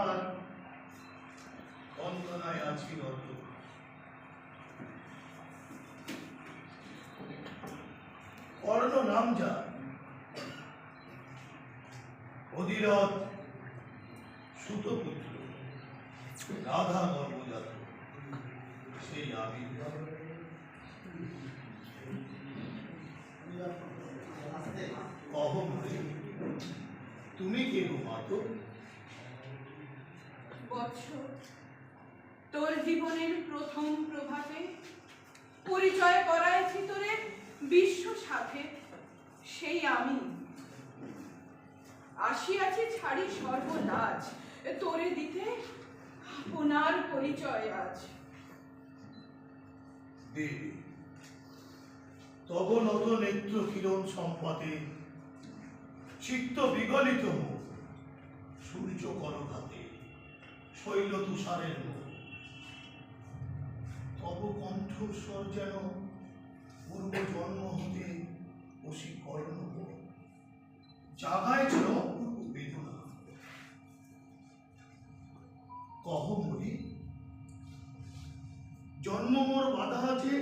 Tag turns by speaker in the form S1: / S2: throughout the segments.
S1: তাহার বন্দনায় আছি রত। কর্ণ নাম যার, অধিরথ সুতপুত্র, রাধা গর্ভজাত, সেই আমি। কহ মনে, তুমি কে গো মাতো?
S2: বৎস, তোর জীবনের প্রথম প্রভাতে পরিচয় করাইছি তোরে বিশ্ব সাথে, সেই আমি। আসিয়াছি ছাড়ি সর্বলাজ, তোরে দিতে আপনার পরিচয় আজ।
S1: দেবী, তব নত নেত্র কিরণ সম্পাতে, চিত্ত বিগলিত মুখ, সূর্য করঘাতে, শৈল তুষারের মুখ। তব কণ্ঠস্বর যেন পূর্ব জন্ম হতে বশীকরণ হোক, জাগাইছে অপূর্ব বেদনা। কহ মরি, জন্ম মোর বাধা আছে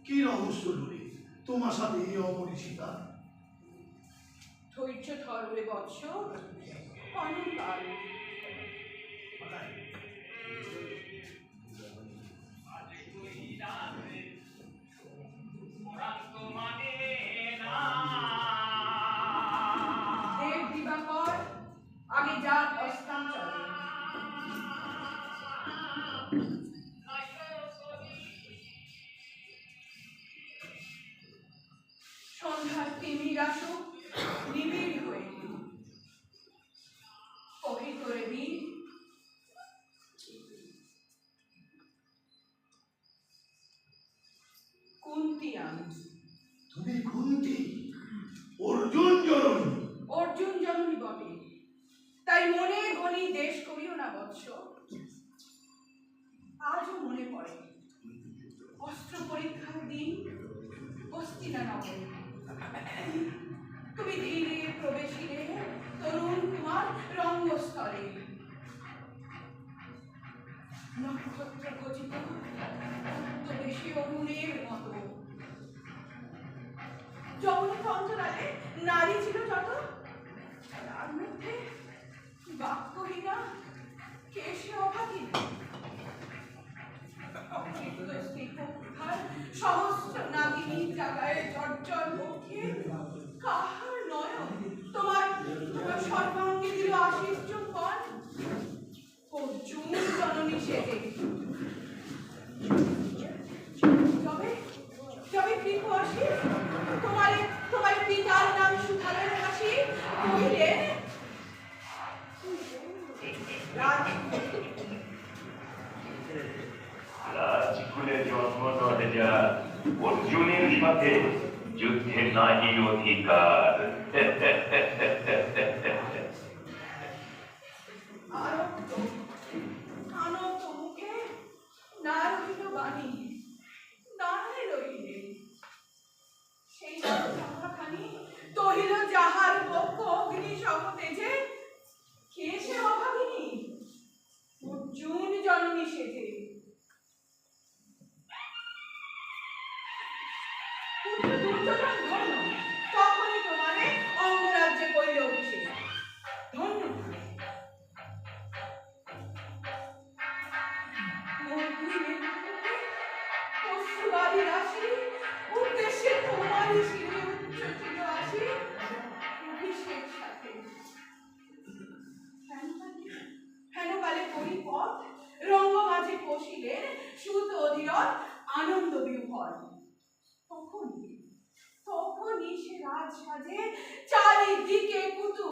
S1: কি রহস্য লুড়ে তোমার সাথে এই অপরিচিতা?
S2: ধৈর্য ধর রে বৎস, অনন্তকাল। দেব দিবাকর আগে যাক অস্তাঞ্চলে। সন্ধ্যার তিমির আসুক নিবিড় হয়ে, কহি তোরে বীর কুন্তি আমি।
S1: তুমি কুন্তি, অর্জুন জননী।
S2: অর্জুন জননী বটে, তাই মনে গণি দেশ করিও না বৎস। আজও মনে পড়ে অস্ত্র পরীক্ষার দিন হস্তিনানগরে। তুমি ধীরে প্রবেশিলে তরুণ কুমার রঙ্গস্থলে, নক্ষত্র খচিত বেশি অরুণের মতো। জগন্নাথ অন্তরালে নারী ছিল যত, তার মধ্যে বাক্যহীনা কেশে অভাগিনী। সহস্র নাগিনী জাগায় জর্জর মুখে, কাহার নয়ন তোমার সর্বাঙ্গে দিল আশিস চুম্বন। অর্জুন জননী সেজে যবে কৃপ আসি, তোমার পিতার নাম সুধারের হাসি, কহিলে
S3: রাজকুলে জন্ম নহে যার, অর্জুনের সাথে যুদ্ধে নাহি অধিকার।
S2: আনত মুখে না রহিল বাণী, নাহে রহিলে সেই সংখ্যাখানি তহিল যাহার পক্ষ অগ্নি সমতেজে। কে সে অভাগিনী? অর্জুন জননী সেজে। পুত্র দুর্যোধন ধন্য, তখনই তোমারে অঙ্গরাজ্যে কইল অভিষেক। ধন্য অশ্রুবাদী রাশি, উদ্দেশ্যে তোমারই শিরে উচ্চছিল আসি, অভিষেক সাথে। হেনকালে পরিপথ রঙ্গ মাঝে বসিলেন সুত অধিরথ আনন্দ বিহ্বল। তখনই সে রাজ সাজে চারিদিকে কুতূহল।